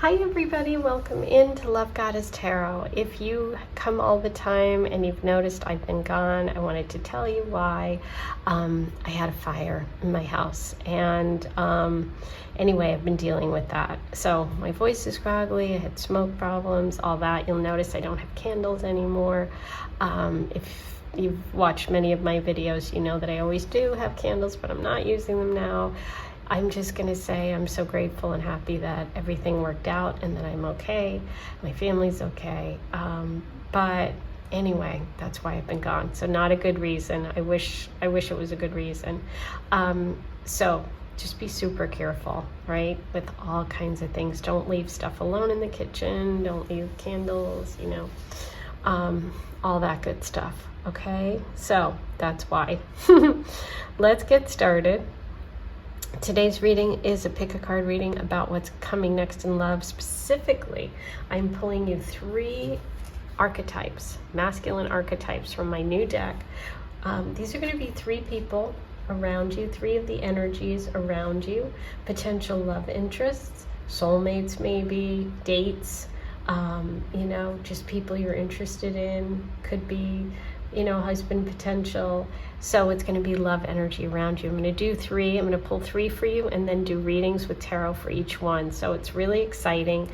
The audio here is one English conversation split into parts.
Hi everybody, welcome into Love Goddess Tarot. If you come all the time and you've noticed I've been gone, I wanted to tell you why. I had a fire in my house, and anyway, I've been dealing with that. So my voice is graggly, I had smoke problems, all that. You'll notice I don't have candles anymore. If you've watched many of my videos, you know that I always do have candles, but I'm not using them now. I'm just going to say I'm so grateful and happy that everything worked out and that I'm okay. My family's okay. But anyway, that's why I've been gone. So not a good reason. I wish it was a good reason. So just be super careful, right? With all kinds of things. Don't leave stuff alone in the kitchen. Don't leave candles, you know, all that good stuff. Okay? So that's why. Let's get started. Today's reading is a pick-a-card reading about what's coming next in love. Specifically, I'm pulling you 3 archetypes, masculine archetypes from my new deck. These are going to be 3 people around you, 3 of the energies around you, potential love interests, soulmates maybe, dates, you know, just people you're interested in, could be, you know, husband potential. So it's going to be love energy around you. I'm going to do 3. I'm going to pull 3 for you and then do readings with tarot for each one. So it's really exciting.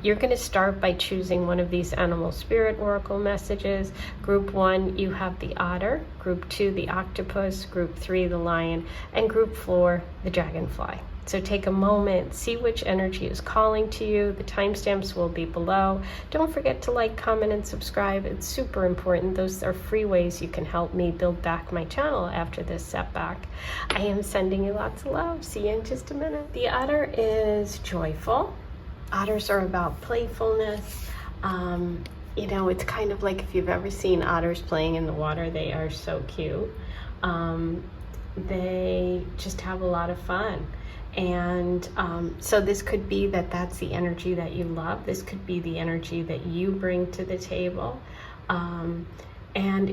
You're going to start by choosing one of these animal spirit oracle messages. Group 1, you have the otter. Group 2, the octopus. Group 3, the lion. And group 4, the dragonfly. So take a moment, see which energy is calling to you. The timestamps will be below. Don't forget to like, comment, and subscribe. It's super important. Those are free ways you can help me build back my channel after this setback. I am sending you lots of love. See you in just a minute. The otter is joyful. Otters are about playfulness. You know, it's kind of like if you've ever seen otters playing in the water, they are so cute. They just have a lot of fun. And so this could be that that's the energy that you love. This could be the energy that you bring to the table. And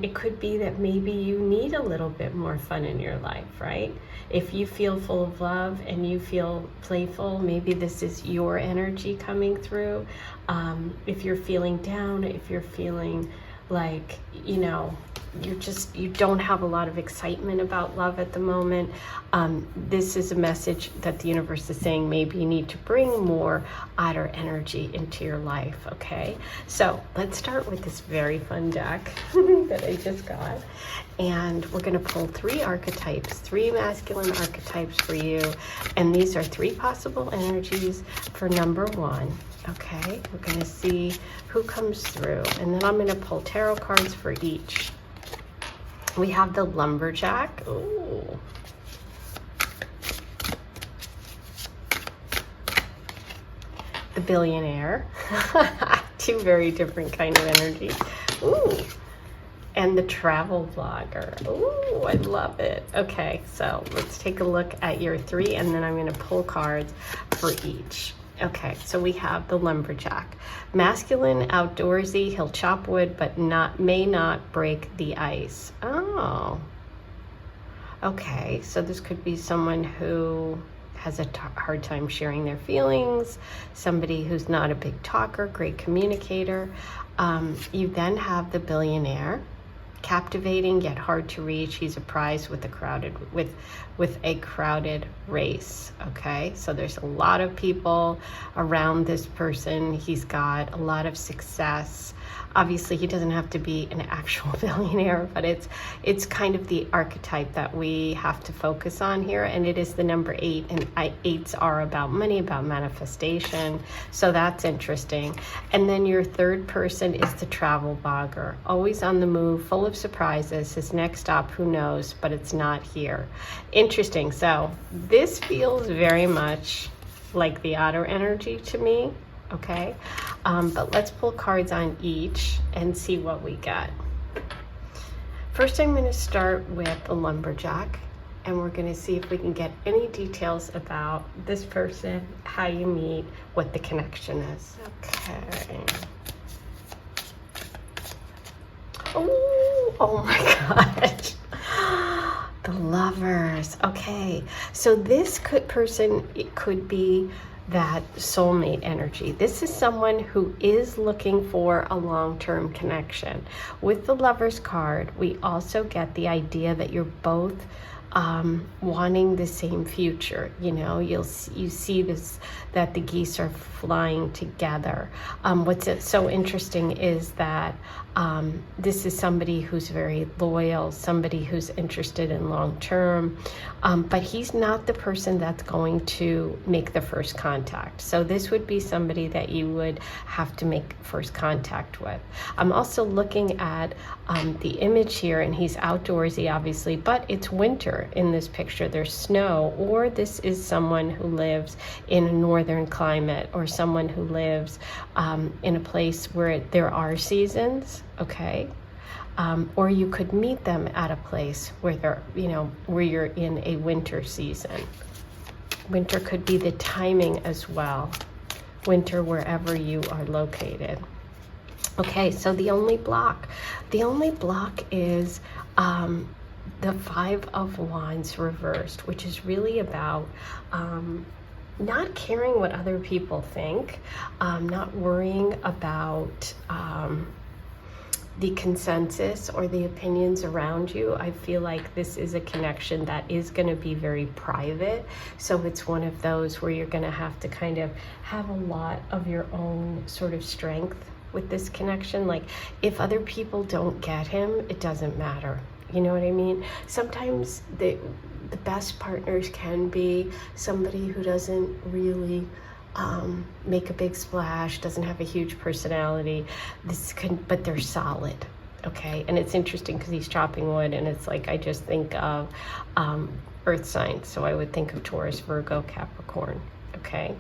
it could be that maybe you need a little bit more fun in your life, right? If you feel full of love and you feel playful, maybe this is your energy coming through. If you're feeling down, if you're feeling like, you know, you don't have a lot of excitement about love at the moment, this is a message that the universe is saying maybe you need to bring more otter energy into your life. Okay, so let's start with this very fun deck that I just got, and we're going to pull 3 archetypes, 3 masculine archetypes for you, and these are 3 possible energies for number 1. Okay, we're going to see who comes through, and then I'm going to pull tarot cards for each. We have the lumberjack. Ooh. The billionaire. 2 very different kind of energies. Ooh. And the travel vlogger. Ooh, I love it. Okay, so let's take a look at your 3, and then I'm going to pull cards for each. Okay, so we have the lumberjack. Masculine, outdoorsy, he'll chop wood, but may not break the ice. Oh. Okay, so this could be someone who has a hard time sharing their feelings, somebody who's not a big talker, great communicator. You then have the billionaire. Captivating yet hard to reach. He's a prize with a crowded race. Okay, so there's a lot of people around this person. He's got a lot of success. Obviously, he doesn't have to be an actual billionaire, but it's kind of the archetype that we have to focus on here, and it is the number 8, and 8s are about money, about manifestation, so that's interesting. And then your 3rd person is the travel blogger, always on the move, full of surprises. His next stop, who knows, but it's not here. Interesting. So this feels very much like the otter energy to me. Okay, but let's pull cards on each and see what we get. First, I'm going to start with the lumberjack, and we're going to see if we can get any details about this person, how you meet, what the connection is. Okay. Oh my gosh. The lovers. Okay, so this person, it could be that soulmate energy. This is someone who is looking for a long-term connection. With the Lovers card, we also get the idea that you're both wanting the same future. You know, you see this, that the geese are flying together. What's so interesting is that this is somebody who's very loyal, somebody who's interested in long term, but he's not the person that's going to make the first contact. So this would be somebody that you would have to make first contact with. I'm also looking at the image here, and he's outdoorsy, obviously, but it's winter in this picture. There's snow, or this is someone who lives in a northern climate, or someone who lives in a place where there are seasons, okay? Or you could meet them at a place where they're, you know, where you're in a winter season. Winter could be the timing as well. Winter wherever you are located. Okay, so the only block is the Five of Wands reversed, which is really about not caring what other people think, not worrying about the consensus or the opinions around you. I feel like this is a connection that is going to be very private. So it's one of those where you're going to have to kind of have a lot of your own sort of strength with this connection. Like, if other people don't get him, it doesn't matter. You know what I mean? Sometimes the best partners can be somebody who doesn't really make a big splash, doesn't have a huge personality. But they're solid, okay? And it's interesting because he's chopping wood, and it's like I just think of earth signs. So I would think of Taurus, Virgo, Capricorn, okay?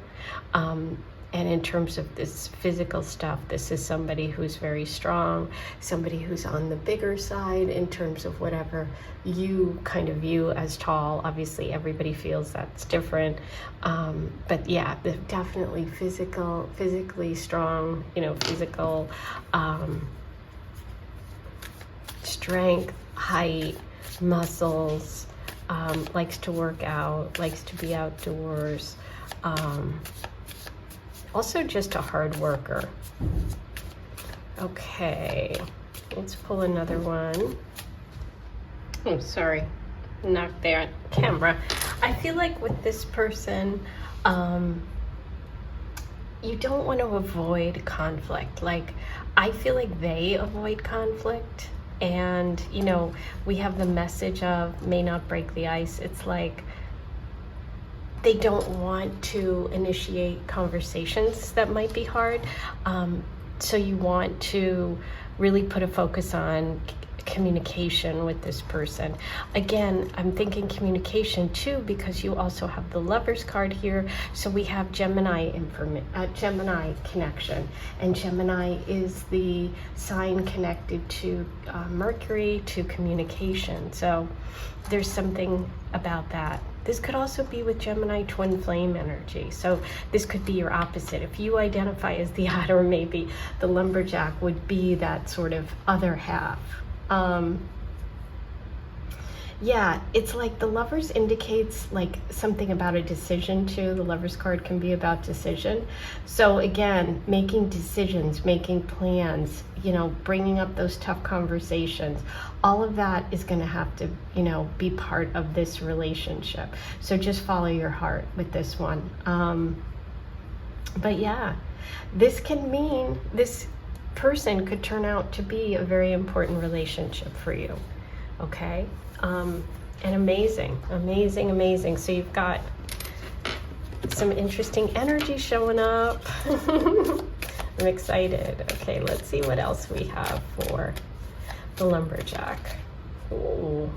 And in terms of this physical stuff, this is somebody who's very strong, somebody who's on the bigger side in terms of whatever you kind of view as tall. Obviously, everybody feels that's different. But yeah, definitely physically strong, you know, physical strength, height, muscles, likes to work out, likes to be outdoors. Also just a hard worker. Okay, let's pull another one. Oh, sorry, knocked their camera. I feel like with this person, you don't want to avoid conflict. Like, I feel like they avoid conflict. And, you know, we have the message of may not break the ice. It's like, they don't want to initiate conversations that might be hard. So you want to really put a focus on communication with this person. Again, I'm thinking communication too, because you also have the Lovers card here. So we have Gemini connection, and Gemini is the sign connected to Mercury, to communication. So there's something about that. This could also be with Gemini twin flame energy. So this could be your opposite. If you identify as the otter, maybe the lumberjack would be that sort of other half. Yeah, it's like the Lovers indicates like something about a decision too. The Lovers card can be about decision. So again, making decisions, making plans, you know, bringing up those tough conversations, all of that is going to have to, you know, be part of this relationship. So just follow your heart with this one. But yeah, this can mean this person could turn out to be a very important relationship for you. Okay. And amazing. So you've got some interesting energy showing up. I'm excited. Okay, let's see what else we have for the lumberjack. Ooh.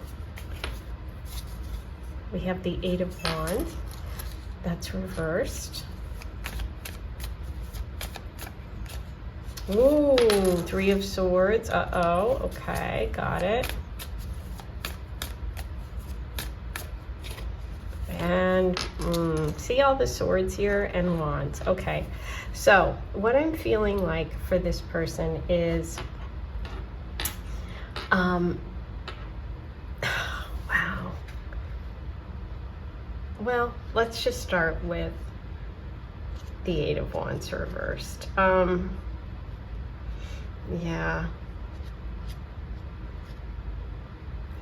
We have the Eight of Wands. That's reversed. Ooh, Three of Swords. Uh-oh. Okay, got it. And see all the swords here and wands. Okay, so what I'm feeling like for this person is, wow. Well, let's just start with the Eight of Wands reversed. Yeah.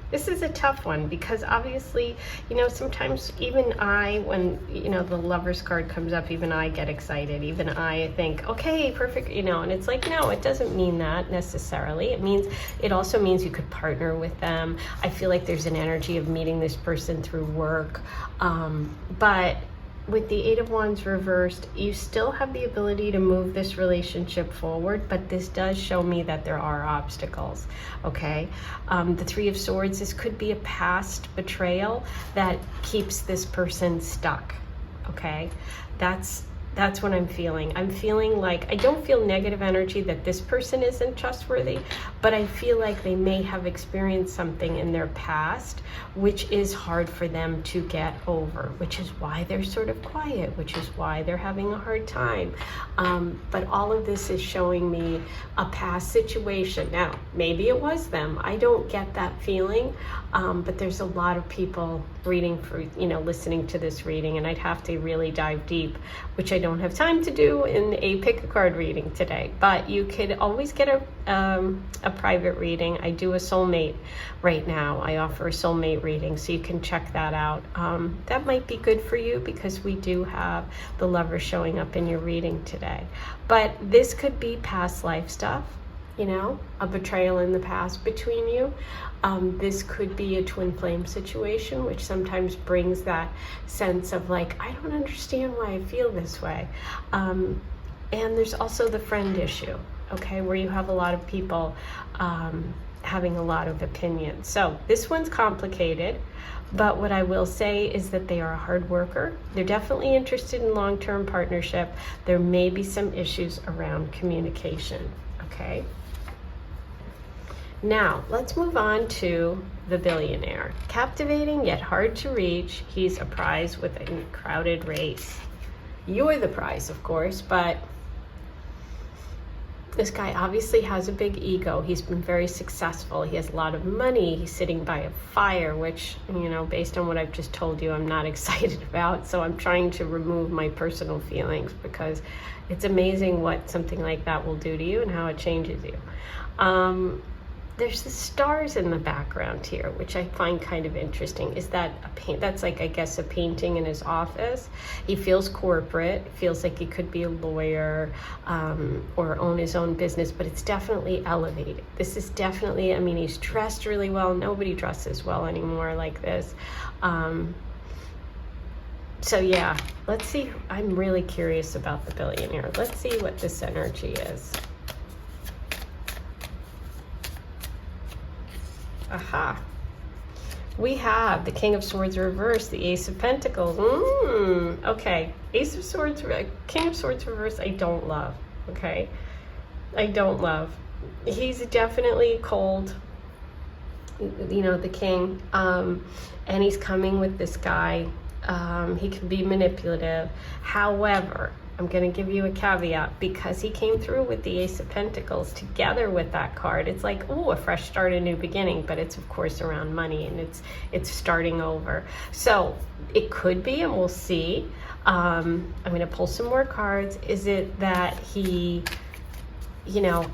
This is a tough one because obviously, you know, sometimes even I, when, you know, the Lover's card comes up, even I get excited. Even I think, okay, perfect, you know, and it's like, no, it doesn't mean that necessarily. It also means you could partner with them. I feel like there's an energy of meeting this person through work. But with the Eight of Wands reversed, you still have the ability to move this relationship forward, but this does show me that there are obstacles, okay? The Three of Swords, this could be a past betrayal that keeps this person stuck, okay? That's what I'm feeling. I'm feeling like, I don't feel negative energy that this person isn't trustworthy, but I feel like they may have experienced something in their past which is hard for them to get over, which is why they're sort of quiet, which is why they're having a hard time. But all of this is showing me a past situation. Now, maybe it was them. I don't get that feeling, but there's a lot of people reading for, you know, listening to this reading, and I'd have to really dive deep, which I don't have time to do in a pick a card reading today. But you could always get a private reading. I do a soulmate right now. I offer a soulmate reading, so you can check that out. That might be good for you because we do have the Lover showing up in your reading today. But this could be past life stuff, you know, a betrayal in the past between you. This could be a twin flame situation, which sometimes brings that sense of like, I don't understand why I feel this way. And there's also the friend issue, okay, where you have a lot of people having a lot of opinions. So this one's complicated, but what I will say is that they are a hard worker. They're definitely interested in long-term partnership. There may be some issues around communication, okay? Now, let's move on to the billionaire. Captivating yet hard to reach. He's a prize with a crowded race. You're the prize, of course, but this guy obviously has a big ego. He's been very successful. He has a lot of money. He's sitting by a fire, which, you know, based on what I've just told you, I'm not excited about. So I'm trying to remove my personal feelings because it's amazing what something like that will do to you and how it changes you. There's the stars in the background here, which I find kind of interesting. Is that that's like, I guess, a painting in his office. He feels corporate, feels like he could be a lawyer or own his own business, but it's definitely elevated. This is definitely, I mean, he's dressed really well. Nobody dresses well anymore like this. So yeah, let's see. I'm really curious about the billionaire. Let's see what this energy is. Aha. We have the King of Swords reversed, the Ace of Pentacles. Okay. Ace of Swords, King of Swords reversed, I don't love. Okay. I don't love. He's definitely cold, you know, the king. And he's coming with this guy. He can be manipulative. However, I'm going to give you a caveat because he came through with the Ace of Pentacles together with that card. It's like, oh, a fresh start, a new beginning, but it's of course around money and it's starting over. So it could be, and we'll see. I'm going to pull some more cards. Is it that he, you know,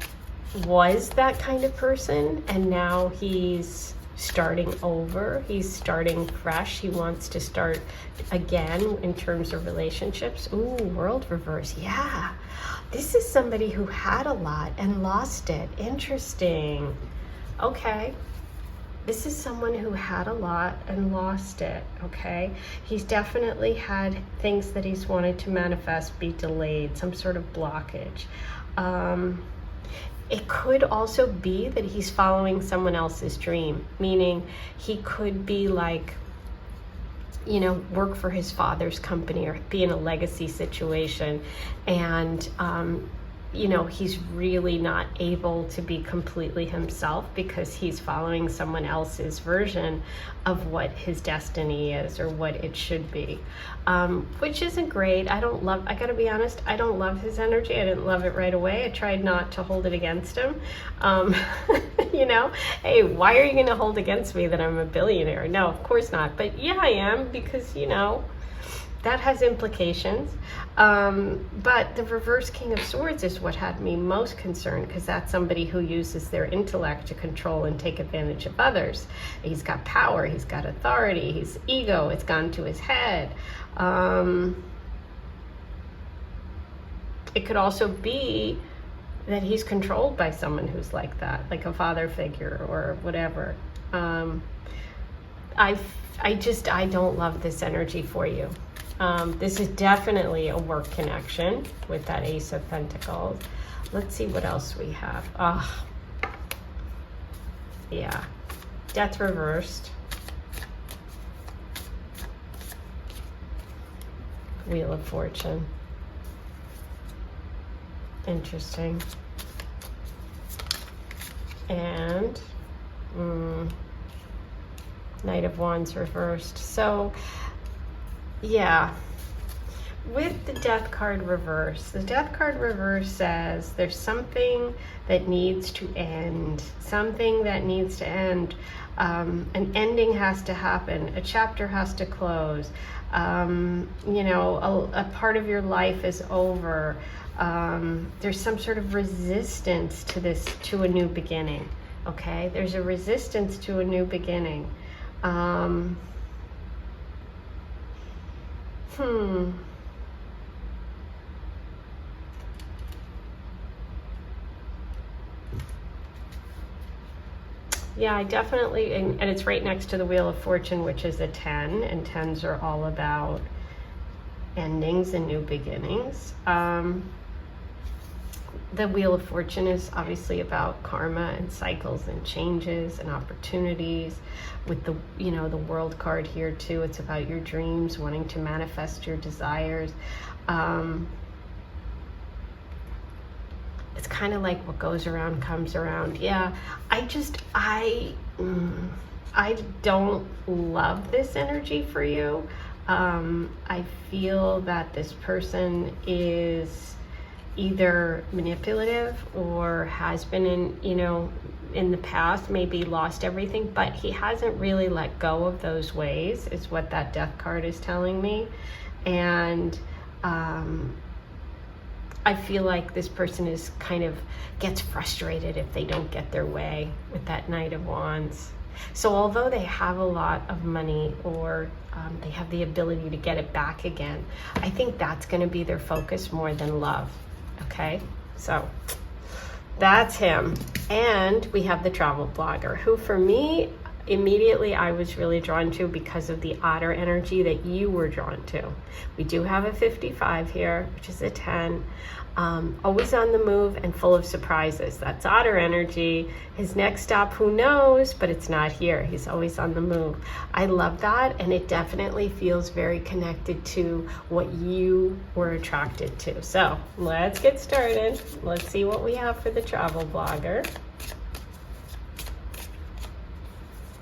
was that kind of person and now he's starting over, he's starting fresh, he wants to start again in terms of relationships? Ooh, World reverse. Yeah, this is somebody who had a lot and lost it. Interesting. Okay, this is someone who had a lot and lost it. Okay, he's definitely had things that he's wanted to manifest be delayed, some sort of blockage. It could also be that he's following someone else's dream, meaning he could be like, you know, work for his father's company or be in a legacy situation. And, you know, he's really not able to be completely himself because he's following someone else's version of what his destiny is or what it should be, which isn't great. I gotta be honest, I don't love his energy. I didn't love it right away. I tried not to hold it against him. You know, hey, why are you gonna hold against me that I'm a billionaire? No, of course not. But yeah, I am, because, you know, that has implications. But the reverse King of Swords is what had me most concerned, because that's somebody who uses their intellect to control and take advantage of others. He's got power, he's got authority, his ego, it's gone to his head. It could also be that he's controlled by someone who's like that, like a father figure or whatever. I don't love this energy for you. This is definitely a work connection with that Ace of Pentacles. Let's see what else we have. Yeah, Death reversed. Wheel of Fortune. Interesting. And Knight of Wands reversed. So yeah, with the Death card reverse, the Death card reverse says there's something that needs to end, something that needs to end. An ending has to happen, a chapter has to close. You know, a part of your life is over. There's some sort of resistance to this, to a new beginning. Okay, there's a resistance to a new beginning. Yeah, I definitely, and it's right next to the Wheel of Fortune, which is a 10, and 10s are all about endings and new beginnings. The Wheel of Fortune is obviously about karma and cycles and changes and opportunities. With the, you know, the World card here too, it's about your dreams, wanting to manifest your desires. It's kind of like what goes around comes around. Yeah, I don't love this energy for you. I feel that this person is either manipulative or has been in the past, maybe lost everything, but he hasn't really let go of those ways, is what that Death card is telling me. And I feel like this person is kind of gets frustrated if they don't get their way with that Knight of Wands. So although they have a lot of money, or they have the ability to get it back again, I think that's going to be their focus more than love. Okay, so that's him. And we have the travel blogger, who for me, immediately I was really drawn to because of the otter energy that you were drawn to. We do have a 55 here, which is a 10. Always on the move and full of surprises. That's otter energy. His next stop, who knows, but it's not here. He's always on the move. I love that, and it definitely feels very connected to what you were attracted to. So let's get started. Let's see what we have for the travel blogger.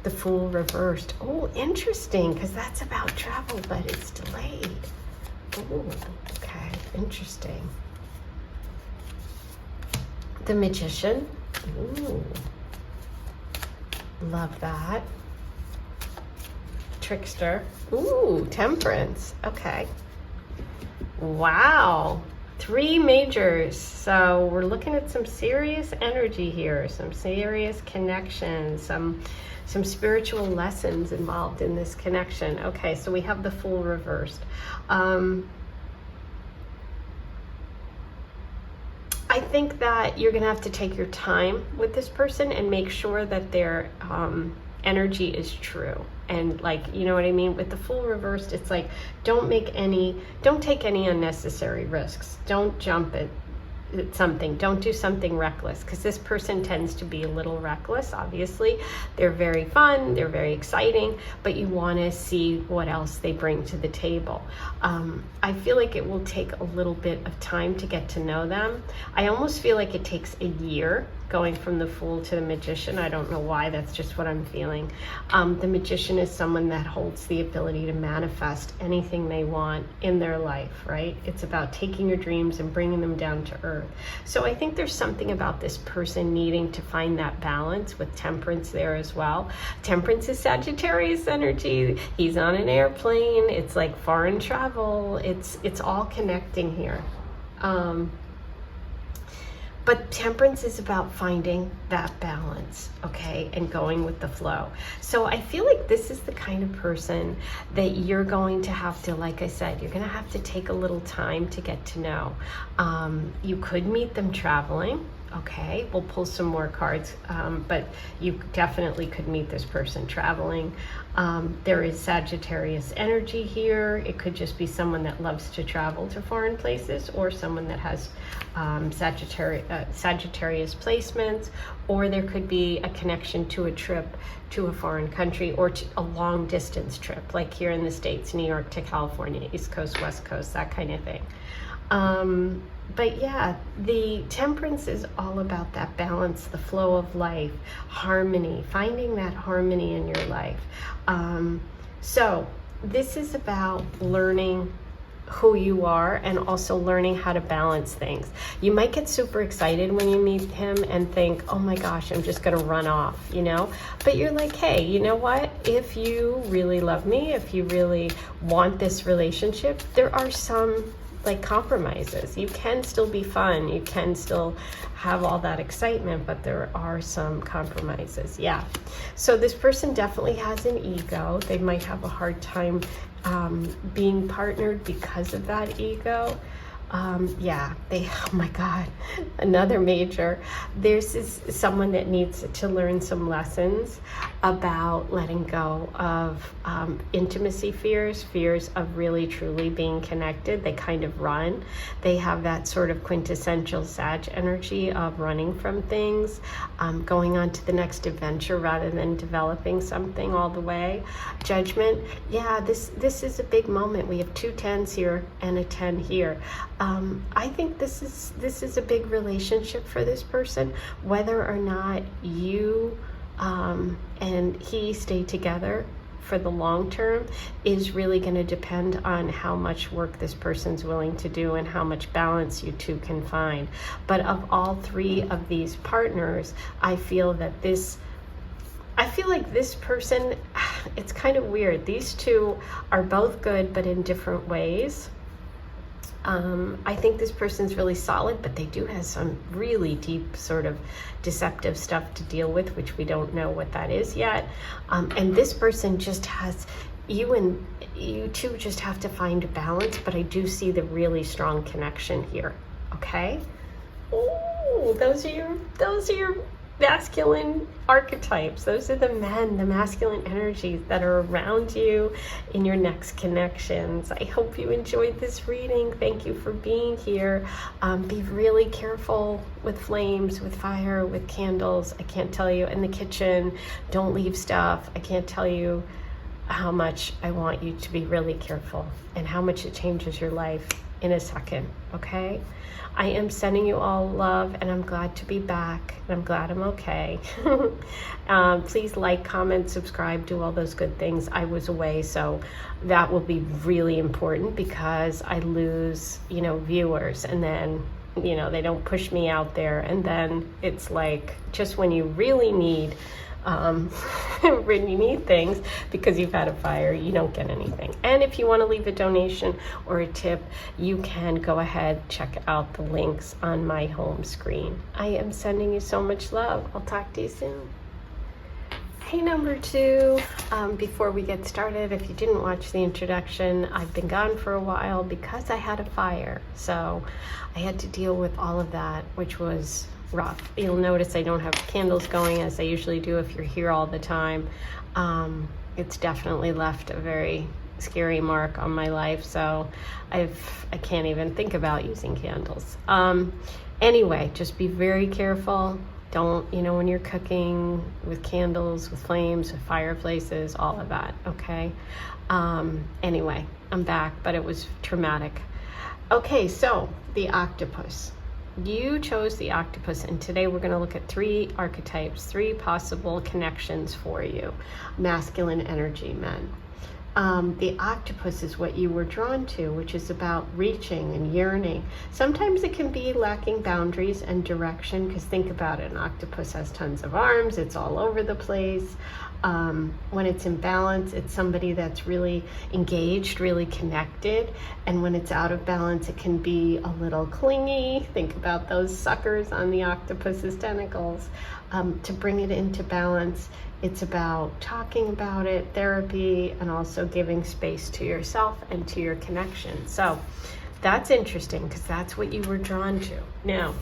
The Fool reversed. Oh, interesting, because that's about travel, but it's delayed. Oh, okay, interesting. The Magician. Ooh, love that. Trickster. Ooh, Temperance. Okay. Wow. 3 majors. So we're looking at some serious energy here, some serious connections, some spiritual lessons involved in this connection. Okay, so we have the Fool reversed. I think that you're gonna have to take your time with this person and make sure that their energy is true. And like, you know what I mean? With the Fool reversed, it's like, don't take any unnecessary risks. Don't jump at something. Don't do something reckless, because this person tends to be a little reckless. Obviously, they're very fun, they're very exciting, but you want to see what else they bring to the table. I feel like it will take a little bit of time to get to know them. I almost feel like it takes a year going from the Fool to the Magician. I don't know why, that's just what I'm feeling. The Magician is someone that holds the ability to manifest anything they want in their life, right? It's about taking your dreams and bringing them down to earth. So I think there's something about this person needing to find that balance, with Temperance there as well. Temperance is Sagittarius energy. He's on an airplane. It's like foreign travel. It's all connecting here. But Temperance is about finding that balance, okay, and going with the flow. So I feel like this is the kind of person that you're going to have to, like I said, you're going to have to take a little time to get to know. You could meet them traveling. Okay, we'll pull some more cards, but you definitely could meet this person traveling. There is Sagittarius energy here. It could just be someone that loves to travel to foreign places, or someone that has Sagittarius placements, or there could be a connection to a trip to a foreign country, or to a long distance trip, like here in the States, New York to California, East Coast, West Coast, that kind of thing. But yeah, the Temperance is all about that balance, the flow of life, harmony, finding that harmony in your life. So this is about learning who you are and also learning how to balance things. You might get super excited when you meet him and think, oh my gosh, I'm just gonna run off, you know? But you're like, hey, you know what? If you really love me, if you really want this relationship, there are some like compromises. You can still be fun, you can still have all that excitement, but there are some compromises. Yeah, so this person definitely has an ego. They might have a hard time being partnered because of that ego. Yeah, oh my God, another major. There's someone that needs to learn some lessons about letting go of intimacy fears of really truly being connected. They kind of run. They have that sort of quintessential Sag energy of running from things, going on to the next adventure rather than developing something all the way. Judgment, yeah, this is a big moment. We have 2 10s here and a 10 here. I think this is a big relationship for this person. Whether or not you and he stay together for the long term is really going to depend on how much work this person's willing to do and how much balance you two can find. But of all 3 of these partners, I feel like this person, it's kind of weird. These 2 are both good, but in different ways. I think this person's really solid, but they do have some really deep sort of deceptive stuff to deal with, which we don't know what that is yet. And this person just has, you two just have to find a balance, but I do see the really strong connection here, okay? Oh, those are your masculine archetypes. Those are the men, the masculine energies that are around you in your next connections. I hope you enjoyed this reading. Thank you for being here. Be really careful with flames, with fire, with candles. I can't tell you, in the kitchen, don't leave stuff. I can't tell you how much I want you to be really careful and how much it changes your life in a second, okay? I am sending you all love, and I'm glad to be back, and I'm glad I'm okay. Please like, comment, subscribe, do all those good things. I was away, so that will be really important because I lose, viewers, and then, they don't push me out there, and then it's like just when you really need when you need things because you've had a fire, you don't get anything. And if you want to leave a donation or a tip, you can go ahead, check out the links on my home screen. I am sending you so much love. I'll talk to you soon. Hey, number 2, before we get started, if you didn't watch the introduction, I've been gone for a while because I had a fire. So I had to deal with all of that, which was rough. You'll notice I don't have candles going as I usually do if you're here all the time. It's definitely left a very scary mark on my life, so I can't even think about using candles. Anyway, just be very careful. Don't, when you're cooking with candles, with flames, with fireplaces, all of that, okay? Anyway, I'm back, but it was traumatic. Okay, so the octopus. you chose the octopus, and today we're going to look at 3 archetypes, 3 possible connections for you, masculine energy men. The octopus is what you were drawn to, which is about reaching and yearning. Sometimes it can be lacking boundaries and direction, because think about it, an octopus has tons of arms, it's all over the place. When it's in balance, it's somebody that's really engaged, really connected. And when it's out of balance, it can be a little clingy. Think about those suckers on the octopus's tentacles. To bring it into balance, it's about talking about it, therapy, and also giving space to yourself and to your connection. So that's interesting, because that's what you were drawn to. Now,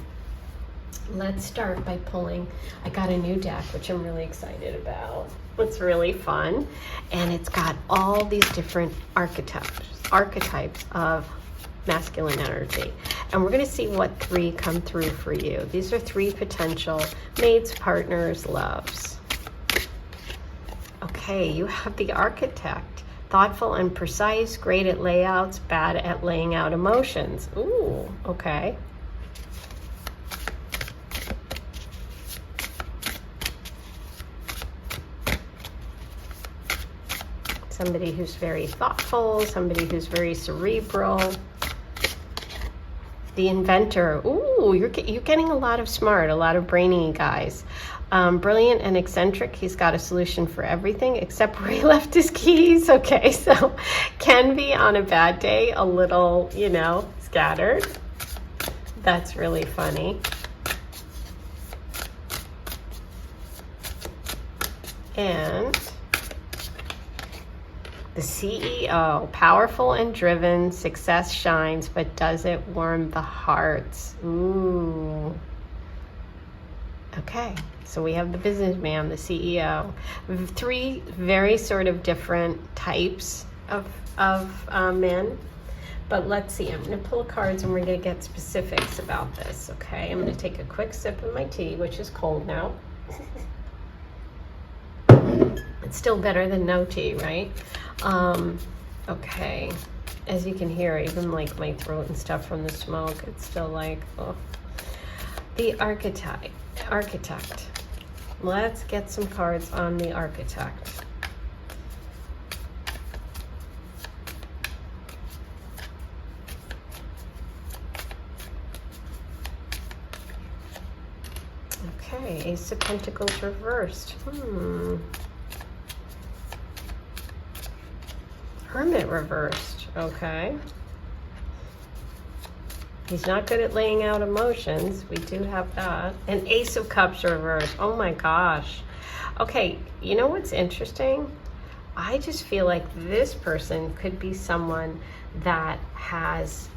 let's start by pulling. I got a new deck, which I'm really excited about. It's really fun, and it's got all these different archetypes of masculine energy, and we're going to see what 3 come through for you. These are 3 potential mates, partners, loves. Okay, you have the architect. Thoughtful and precise, great at layouts, bad at laying out emotions. Ooh, okay. Somebody who's very thoughtful, somebody who's very cerebral. The inventor. Ooh, you're getting a lot of smart, a lot of brainy guys. Brilliant and eccentric. He's got a solution for everything except where he left his keys. Okay, so can be on a bad day a little, scattered. That's really funny. And the CEO, powerful and driven, success shines, but does it warm the hearts? Ooh. Okay, so we have the businessman, the CEO. 3 very sort of different types of men. But let's see, I'm going to pull cards and we're going to get specifics about this, okay? I'm going to take a quick sip of my tea, which is cold now. It's still better than no tea, right? Okay, as you can hear, even like my throat and stuff from the smoke, it's still like, oh. The archetype. Let's get some cards on the architect. Okay, Ace of Pentacles reversed. Hermit reversed. Okay. He's not good at laying out emotions. We do have that. And Ace of Cups reversed. Oh my gosh. Okay, you know what's interesting? I just feel like this person could be someone that has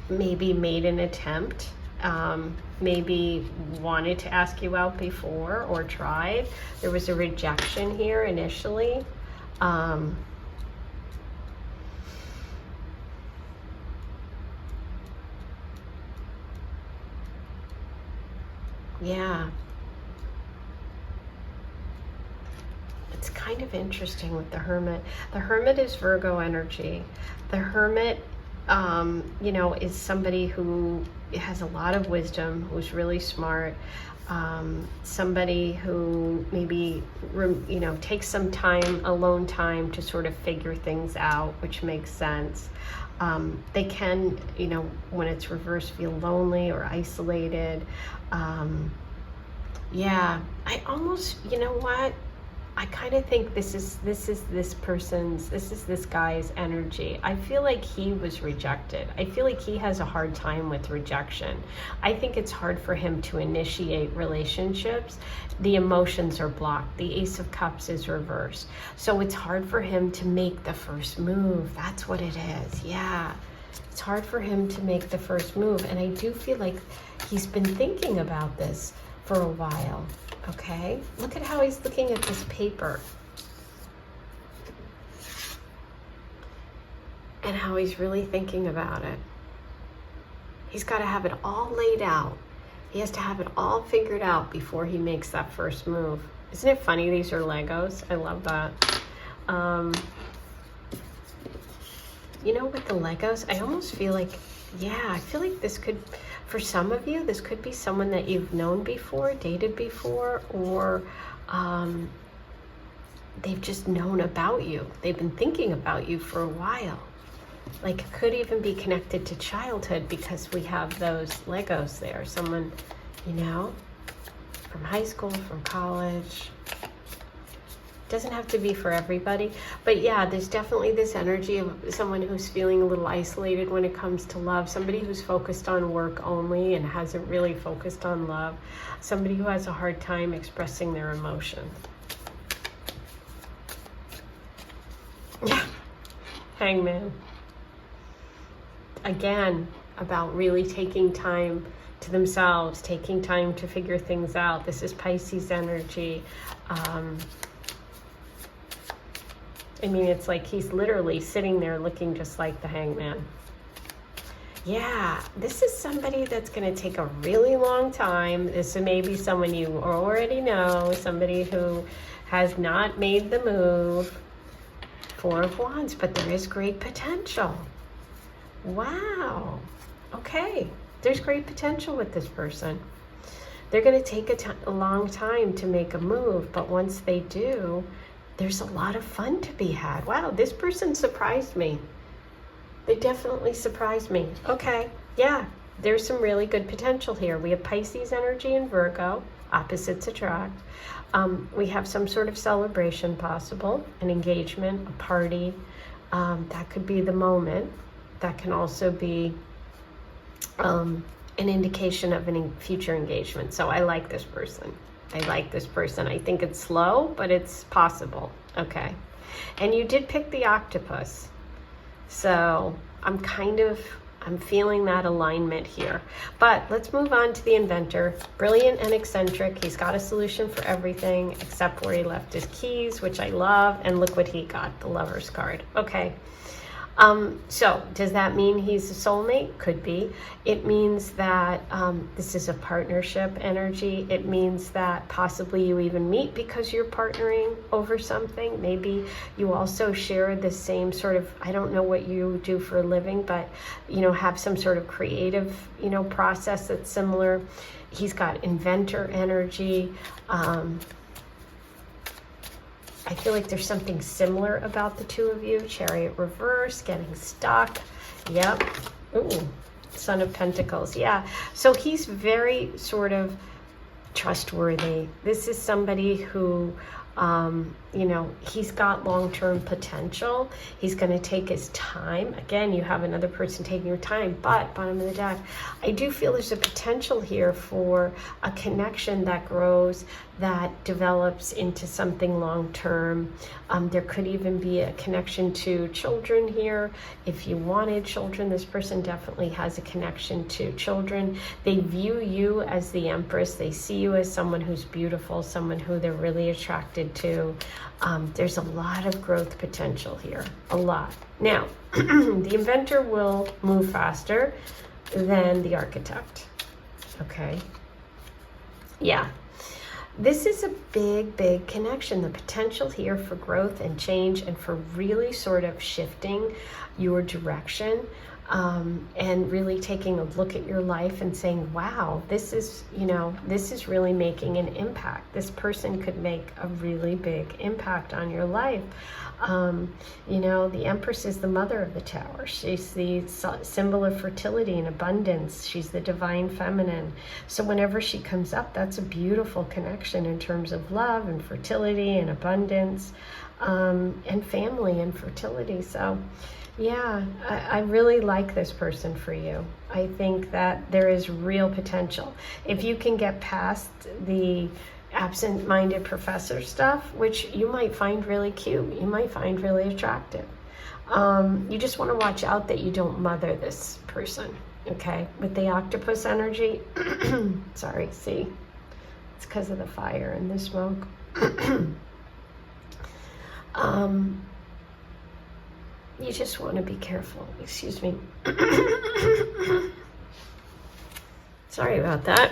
maybe made an attempt, maybe wanted to ask you out before or tried. There was a rejection here initially. Yeah. It's kind of interesting with the Hermit. The Hermit is Virgo energy. The Hermit, is somebody who has a lot of wisdom, who's really smart, somebody who maybe, takes some time, alone time to sort of figure things out, which makes sense. They can, when it's reversed, feel lonely or isolated. Yeah, I almost, I kind of think this is this guy's energy. I feel like he was rejected. I feel like he has a hard time with rejection. I think it's hard for him to initiate relationships. The emotions are blocked. The Ace of Cups is reversed. So it's hard for him to make the first move. That's what it is. Yeah. It's hard for him to make the first move. And I do feel like he's been thinking about this for a while. Okay, look at how he's looking at this paper and how he's really thinking about it. He's got to have it all laid out. He has to have it all figured out before he makes that first move. Isn't it funny? These are Legos. I love that. With the Legos, I almost feel like Yeah, I feel like this could, for some of you, this could be someone that you've known before, dated before, or they've just known about you. They've been thinking about you for a while. Like, it could even be connected to childhood because we have those Legos there. Someone, you know, from high school, from college. Doesn't have to be for everybody, but yeah, there's definitely this energy of someone who's feeling a little isolated when it comes to love, somebody who's focused on work only and hasn't really focused on love, somebody who has a hard time expressing their emotions. Yeah, Hangman. Again, about really taking time to themselves, taking time to figure things out. This is Pisces energy. I mean, it's like he's literally sitting there looking just like the Hangman. Yeah, this is somebody that's going to take a really long time. This may be someone you already know, somebody who has not made the move. Four of Wands, but there is great potential. Wow. Okay, there's great potential with this person. They're going to take a long time to make a move, but once they do, there's a lot of fun to be had. Wow, this person surprised me. They definitely surprised me. Okay, yeah, there's some really good potential here. We have Pisces energy and Virgo, opposites attract. We have some sort of celebration possible, an engagement, a party. That could be the moment. That can also be an indication of a future engagement. So I like this person. I like this person. I think it's slow, but it's possible. Okay. And you did pick the octopus. So I'm feeling that alignment here. But let's move on to the inventor. Brilliant and eccentric. He's got a solution for everything except where he left his keys, which I love. And look what he got, the Lover's card. Okay. So does that mean he's a soulmate? Could be. It means that this is a partnership energy. It means that possibly you even meet because you're partnering over something. Maybe you also share the same sort of, I don't know what you do for a living, but, you know, have some sort of creative, you know, process that's similar. He's got inventor energy. I feel like there's something similar about the two of you. Chariot reverse, getting stuck. Yep. Ooh, Son of Pentacles. Yeah. So he's very sort of trustworthy. This is somebody who, you know, he's got long-term potential. He's going to take his time. Again, you have another person taking your time, but bottom of the deck, I do feel there's a potential here for a connection that grows, that develops into something long-term. There could even be a connection to children here. If you wanted children, this person definitely has a connection to children. They view you as the Empress. They see you as someone who's beautiful, someone who they're really attracted to. There's a lot of growth potential here, a lot. Now, the inventor will move faster than the architect, okay? Yeah, this is a big, big connection. The potential here for growth and change and for really sort of shifting your direction, and really taking a look at your life and saying, wow, this is, you know, this is really making an impact. This person could make a really big impact on your life. You know, the Empress is the mother of the tower. She's the symbol of fertility and abundance. She's the divine feminine. So whenever she comes up, that's a beautiful connection in terms of love and fertility and abundance, and family and fertility. So yeah, I really like this person for you. I think that there is real potential. If you can get past the absent-minded professor stuff, which you might find really cute, you might find really attractive. You just want to watch out that you don't mother this person, okay? With the octopus energy, sorry, see, it's because of the fire and the smoke. You just want to be careful. Excuse me. Sorry about that.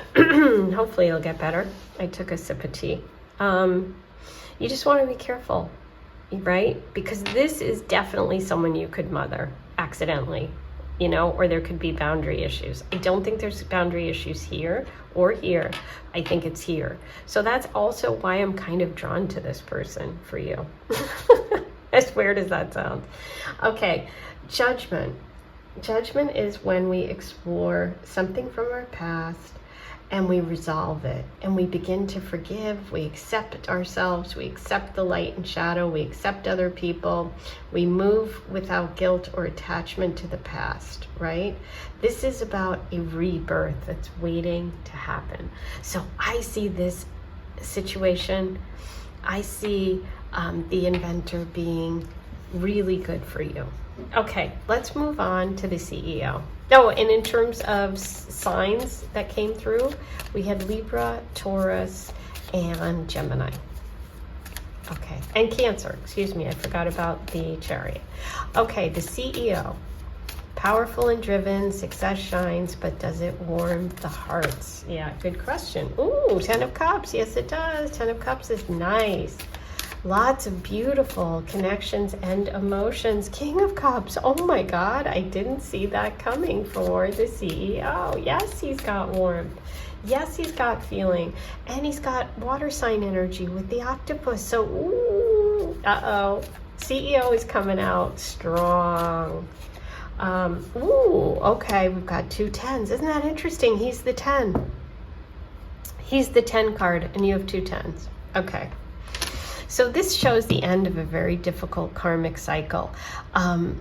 Hopefully it'll get better. I took a sip of tea. You just want to be careful, right? Because this is definitely someone you could mother accidentally. you know, or there could be boundary issues. I don't think there's boundary issues here or here. I think it's here. So that's also why I'm kind of drawn to this person for you. As weird as that sounds. Okay, judgment. Judgment is when we explore something from our past and we resolve it, and we begin to forgive, we accept ourselves, we accept the light and shadow, we accept other people, we move without guilt or attachment to the past, right? This is about a rebirth that's waiting to happen. So I see this situation, I see the inventor being really good for you. Okay, let's move on to the CEO. Oh, and in terms of signs that came through, we had Libra, Taurus, and Gemini. Okay, and Cancer, excuse me, I forgot about the Chariot. Okay, the CEO. Powerful and driven, success shines, but does it warm the hearts? Yeah, good question. Ooh, 10 of Cups, yes it does. 10 of Cups is nice. Lots of beautiful connections and emotions. King of Cups. Oh my God, I didn't see that coming for the CEO. Yes, he's got warmth. Yes, he's got feeling. And he's got water sign energy with the octopus. So, ooh, uh-oh. CEO is coming out strong. Ooh, okay, we've got 2 10s. Isn't that interesting? He's the 10. He's the 10 card, and you have 2 10s. Okay. So this shows the end of a very difficult karmic cycle. I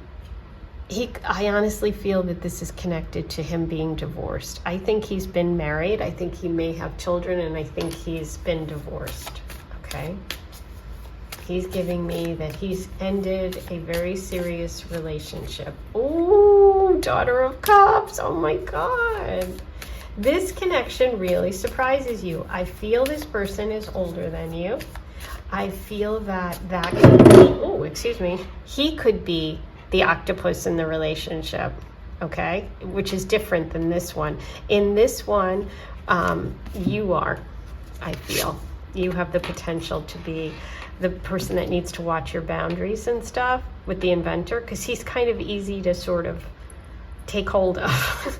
honestly feel that this is connected to him being divorced. I think he's been married. I think he may have children, and I think he's been divorced. Okay. He's giving me that he's ended a very serious relationship. Ooh, Daughter of Cups. Oh my God. This connection really surprises you. I feel this person is older than you. I feel that could be, oh, excuse me, he could be the octopus in the relationship, okay? Which is different than this one. In this one, you are, I feel. You have the potential to be the person that needs to watch your boundaries and stuff with the inventor, because he's kind of easy to sort of take hold of.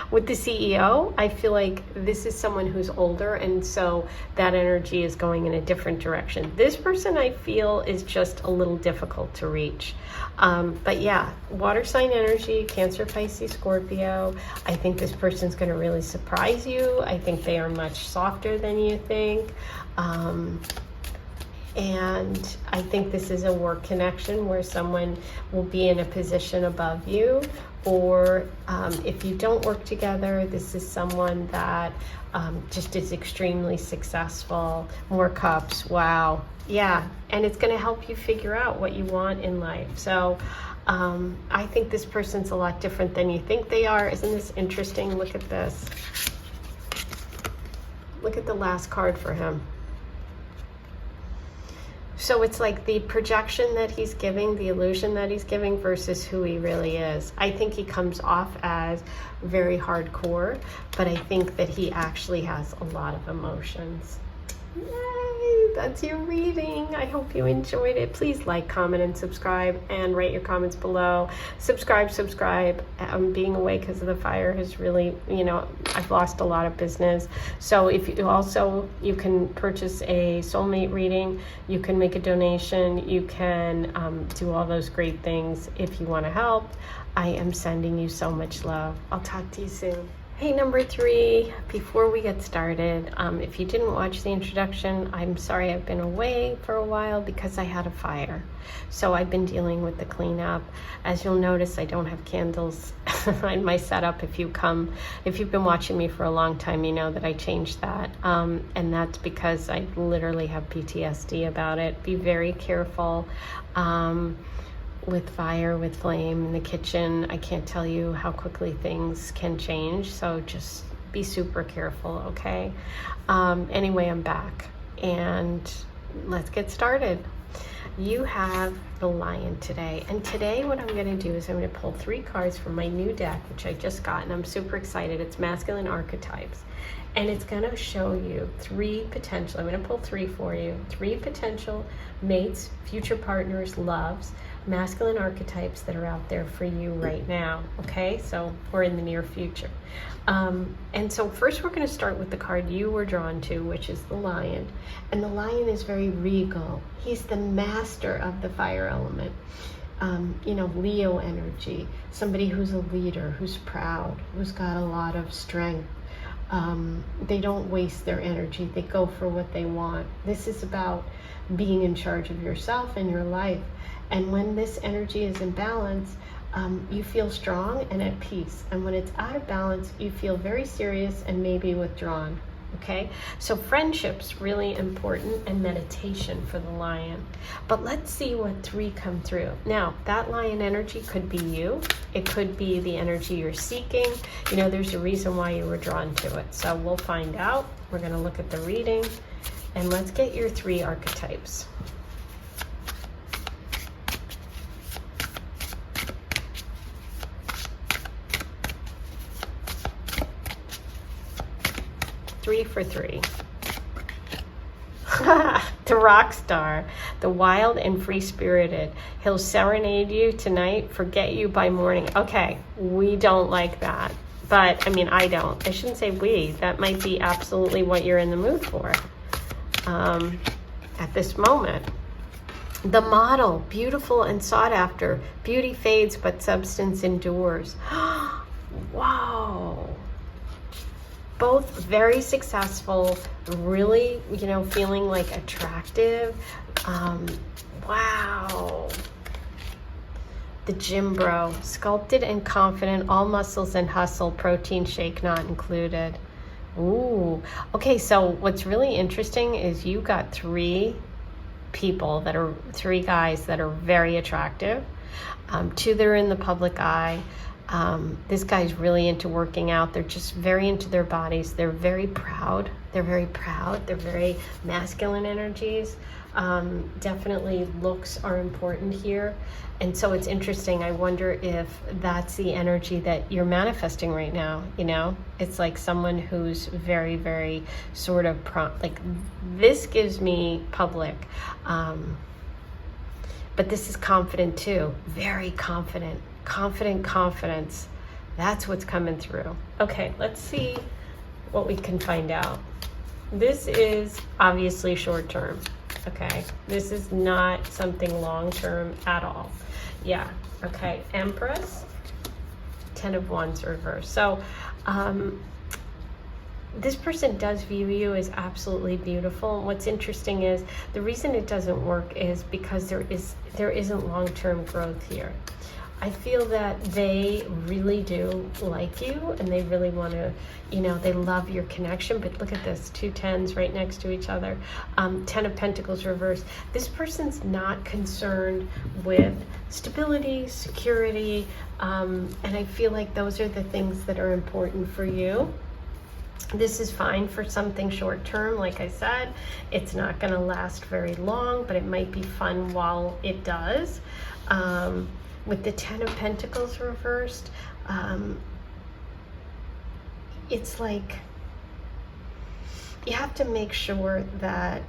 With the CEO, I feel like this is someone who's older, and so that energy is going in a different direction. This person, I feel, is just a little difficult to reach. But yeah, water sign energy, Cancer, Pisces, Scorpio. I think this person's going to really surprise you. I think they are much softer than you think. And I think this is a work connection where someone will be in a position above you, or if you don't work together, this is someone that just is extremely successful. More Cups, wow. Yeah, and it's going to help you figure out what you want in life. So I think this person's a lot different than you think they are. Isn't this interesting? Look at this. Look at the last card for him. So it's like the projection that he's giving, the illusion that he's giving versus who he really is. I think he comes off as very hardcore, but I think that he actually has a lot of emotions. Yay, that's your reading. I hope you enjoyed it. Please like, comment, and subscribe, and write your comments below. Subscribe. Being away because of the fire has really, I've lost a lot of business. So if you can purchase a soulmate reading, you can make a donation, you can do all those great things if you want to help. I am sending you so much love. I'll talk to you soon. Hey, number 3, before we get started, if you didn't watch the introduction, I'm sorry I've been away for a while because I had a fire. So I've been dealing with the cleanup. As you'll notice, I don't have candles in my setup. If you've been watching me for a long time, you know that I changed that. And that's because I literally have PTSD about it. Be very careful. With fire, with flame in the kitchen, I can't tell you how quickly things can change, so just be super careful, okay? Anyway, I'm back, and let's get started. You have the Lion today, and today what I'm going to do is I'm going to pull 3 cards from my new deck, which I just got, and I'm super excited. It's masculine archetypes, and it's going to show you 3 potential, I'm going to pull 3 for you, 3 potential mates, future partners, loves, masculine archetypes that are out there for you right now, okay? So, or in the near future. And so first we're going to start with the card you were drawn to, which is the Lion. And the Lion is very regal. He's the master of the fire element. You know, Leo energy, somebody who's a leader, who's proud, who's got a lot of strength. They don't waste their energy. They go for what they want. This is about being in charge of yourself and your life. And when this energy is in balance, you feel strong and at peace. And when it's out of balance, you feel very serious and maybe withdrawn. Okay, so friendship's really important, and meditation for the Lion. But let's see what 3 come through. Now, that Lion energy could be you. It could be the energy you're seeking. You know, there's a reason why you were drawn to it. So we'll find out. We're going to look at the reading, and let's get your 3 archetypes. Three for 3. The rock star, the wild and free-spirited. He'll serenade you tonight, forget you by morning. Okay, we don't like that. But, I mean, I don't. I shouldn't say we. That might be absolutely what you're in the mood for at this moment. The model, beautiful and sought after. Beauty fades, but substance endures. Wow. Both very successful, really, you know, feeling like attractive. Wow. The gym bro, sculpted and confident, all muscles and hustle, protein shake not included. Ooh. Okay, so what's really interesting is you got 3 people that are 3 guys that are very attractive. 2 that are in the public eye. This guy's really into working out. They're just very into their bodies. They're very proud. They're very masculine energies. Definitely looks are important here. And so it's interesting. I wonder if that's the energy that you're manifesting right now. You know, it's like someone who's very, very sort of like this gives me public. But this is confident too. Very confident. Confidence. That's what's coming through. Okay, let's see what we can find out. This is obviously short term. Okay, this is not something long term at all. Yeah, okay. Empress, 10 of Wands reverse. So this person does view you as absolutely beautiful. What's interesting is the reason it doesn't work is because there isn't long-term growth here. I feel that they really do like you, and they really want to, you know, they love your connection. But look at this, 2 10s right next to each other. 10 of Pentacles reverse. This person's not concerned with stability, security, and I feel like those are the things that are important for you. This is fine for something short term. Like I said, it's not going to last very long, but it might be fun while it does. With the 10 of Pentacles reversed, it's like you have to make sure that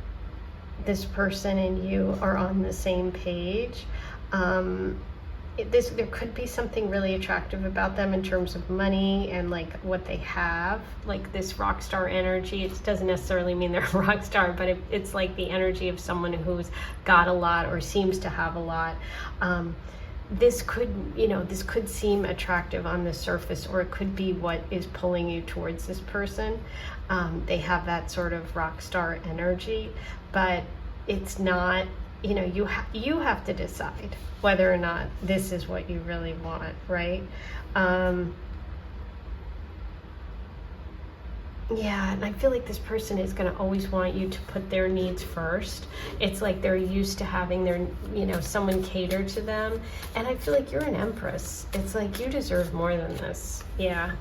this person and you are on the same page. There could be something really attractive about them in terms of money and like what they have, like this rock star energy. It doesn't necessarily mean they're a rock star, but it's like the energy of someone who's got a lot or seems to have a lot. This could seem attractive on the surface, or it could be what is pulling you towards this person. They have that sort of rock star energy, but it's not, you know, you have to decide whether or not this is what you really want, right? Yeah, and I feel like this person is going to always want you to put their needs first. It's like they're used to having their, you know, someone cater to them. And I feel like you're an empress. It's like you deserve more than this. Yeah.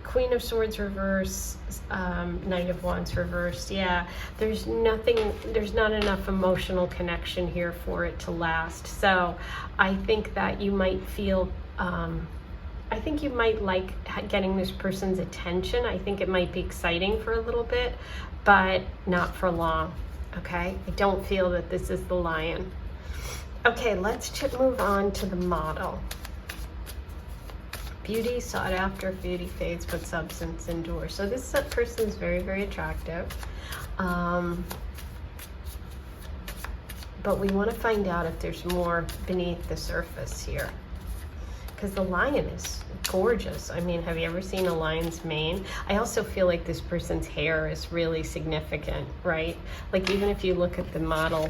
Queen of Swords reverse, Knight of Wands reversed. Yeah, there's not enough emotional connection here for it to last. So I think that you might feel, I think you might like getting this person's attention. I think it might be exciting for a little bit, but not for long, okay? I don't feel that this is the Lion. Okay, let's move on to the model. Beauty sought after, beauty fades, but substance endures. So this person is very, very attractive. But we want to find out if there's more beneath the surface here. Because the lion is gorgeous. I mean, have you ever seen a lion's mane? I also feel like this person's hair is really significant, right? Like even if you look at the model,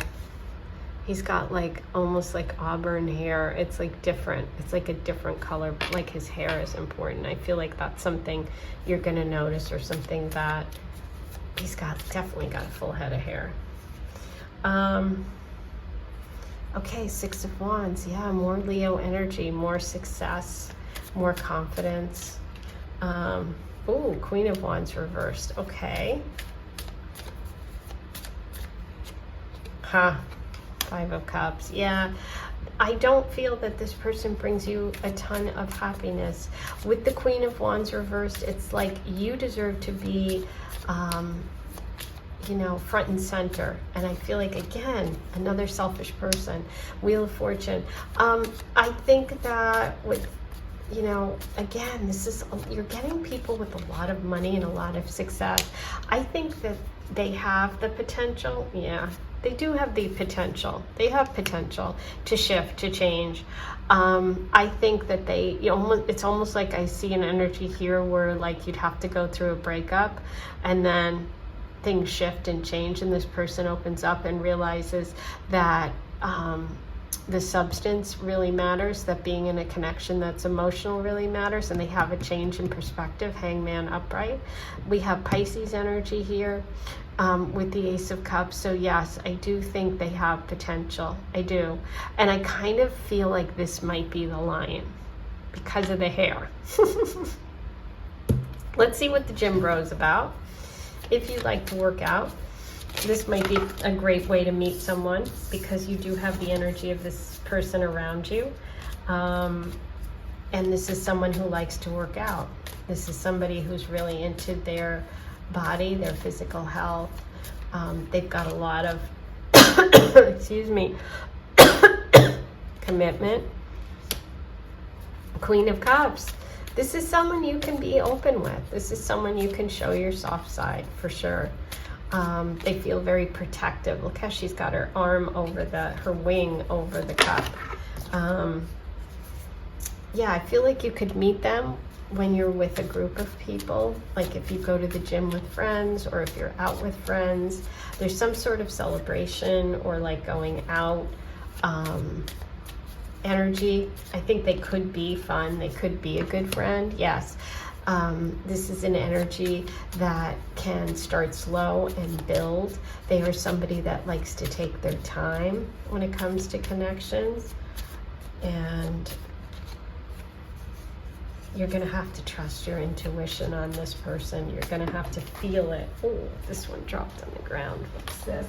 he's got like almost like auburn hair. It's like different. It's like a different color. Like his hair is important. I feel like that's something you're gonna notice, or something that he's definitely got a full head of hair. Okay, Six of Wands. Yeah, more Leo energy, more success, more confidence. Ooh, Queen of Wands reversed. Okay. Five of Cups. Yeah, I don't feel that this person brings you a ton of happiness. With the Queen of Wands reversed, it's like you deserve to be you know, front and center. And I feel like, again, another selfish person. Wheel of Fortune. I think that with, you know, again, you're getting people with a lot of money and a lot of success. I think that they have the potential. Yeah, they do have the potential. They have potential to shift, to change. I think that it's almost like I see an energy here where like you'd have to go through a breakup, and then things shift and change, and this person opens up and realizes that the substance really matters, that being in a connection that's emotional really matters, and they have a change in perspective. Hangman upright. We have Pisces energy here with the Ace of Cups. So yes, I do think they have potential. I do. And I kind of feel like this might be the lion because of the hair. Let's see what the gym bro is about. If you like to work out, this might be a great way to meet someone, because you do have the energy of this person around you. And this is someone who likes to work out. This is somebody who's really into their body, their physical health. They've got a lot of, excuse me, commitment. Queen of Cups. This is someone you can be open with. This is someone you can show your soft side, for sure. They feel very protective. Look how she's got her arm over her wing over the cup. Yeah, I feel like you could meet them when you're with a group of people. Like if you go to the gym with friends, or if you're out with friends, there's some sort of celebration or like going out energy. I think they could be fun. They could be a good friend. Yes. This is an energy that can start slow and build. They are somebody that likes to take their time when it comes to connections. And you're going to have to trust your intuition on this person. You're going to have to feel it. Oh, this one dropped on the ground. What's this?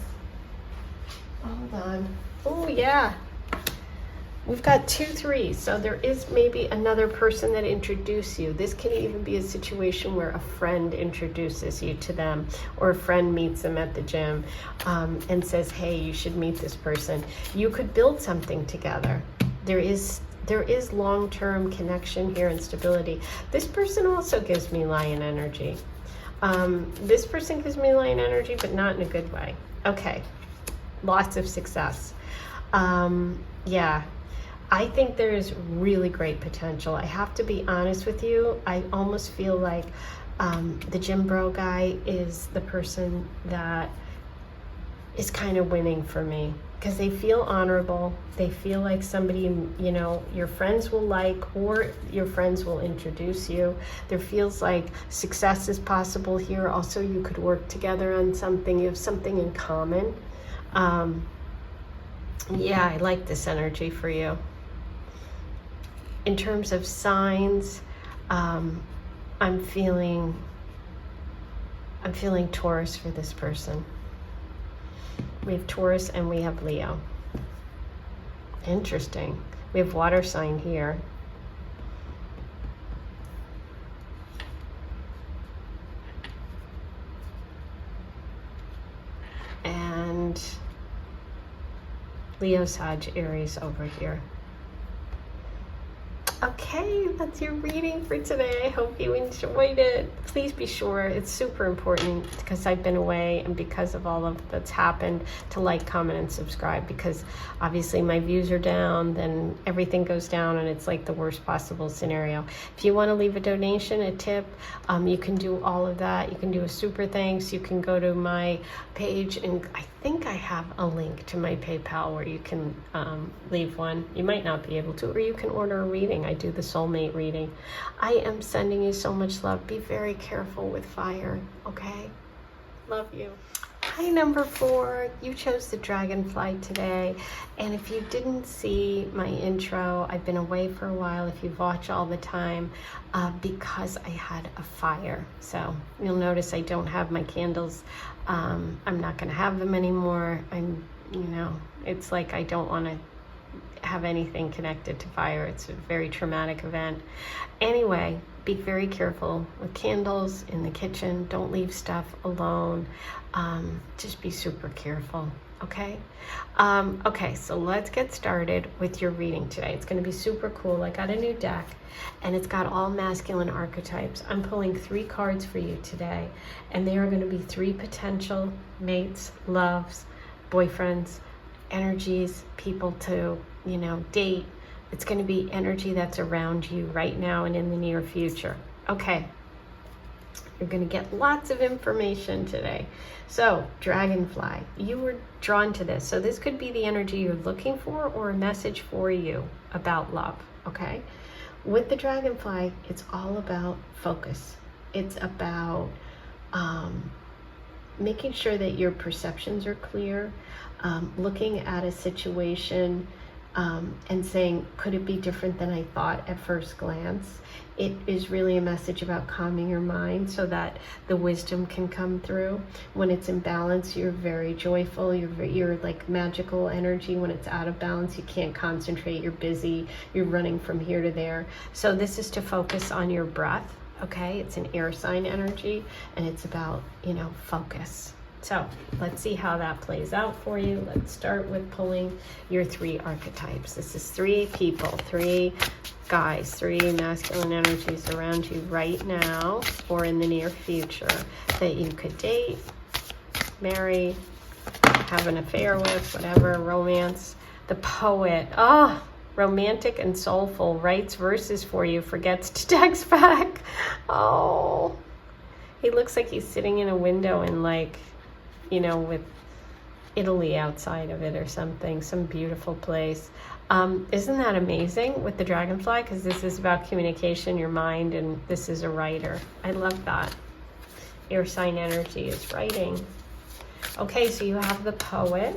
Hold on. Oh, yeah. We've got 2 3s, so there is maybe another person that introduces you. This can even be a situation where a friend introduces you to them, or a friend meets them at the gym and says, hey, you should meet this person. You could build something together. There is long-term connection here and stability. This person also gives me lion energy. This person gives me lion energy, but not in a good way. Okay, lots of success. Yeah. I think there is really great potential. I have to be honest with you. I almost feel like the gym bro guy is the person that is kind of winning for me, because they feel honorable. They feel like somebody, you know, your friends will like, or your friends will introduce you. There feels like success is possible here. Also, you could work together on something. You have something in common. Yeah, I like this energy for you. In terms of signs, I'm feeling Taurus for this person. We have Taurus and we have Leo. Interesting. We have water sign here. And Leo, Sag, Aries over here. Okay, that's your reading for today. I hope you enjoyed it. Please be sure, it's super important because I've been away and because of all of that's happened, to like, comment, and subscribe, because obviously my views are down, then everything goes down, and it's like the worst possible scenario. If you want to leave a donation, a tip, you can do all of that. You can do a super thanks. You can go to my page, and I think I have a link to my PayPal where you can leave one. You might not be able to, or you can order a reading. I do the soulmate reading. I am sending you so much love. Be very careful with fire, okay? Love you. Hi, number 4. You chose the dragonfly today. And if you didn't see my intro, I've been away for a while, if you've watched all the time, because I had a fire. So you'll notice I don't have my candles. I'm not going to have them anymore. It's like I don't want to have anything connected to fire. It's a very traumatic event. Anyway, be very careful with candles in the kitchen. Don't leave stuff alone. Just be super careful, okay? Okay, so let's get started with your reading today. It's going to be super cool. I got a new deck, and it's got all masculine archetypes. I'm pulling 3 cards for you today, and they are going to be 3 potential mates, loves, boyfriends, energies, people to, date. It's going to be energy that's around you right now and in the near future. Okay. You're going to get lots of information today. So, dragonfly, you were drawn to this. So this could be the energy you're looking for, or a message for you about love, okay? With the dragonfly, it's all about focus. It's about making sure that your perceptions are clear, looking at a situation and saying, could it be different than I thought at first glance? It is really a message about calming your mind so that the wisdom can come through. When it's in balance, you're very joyful. You're like magical energy. When it's out of balance, you can't concentrate. You're busy. You're running from here to there. So this is to focus on your breath. Okay, it's an air sign energy, and it's about, focus. So let's see how that plays out for you. Let's start with pulling your 3 archetypes. This is 3 people, 3 guys, 3 masculine energies around you right now or in the near future that you could date, marry, have an affair with, whatever, romance. The poet, romantic and soulful, writes verses for you, forgets to text back. Oh, he looks like he's sitting in a window in with Italy outside of it or something, some beautiful place. Isn't that amazing with the dragonfly? Because this is about communication, your mind, and this is a writer. I love that. Air sign energy is writing. Okay, so you have the poet.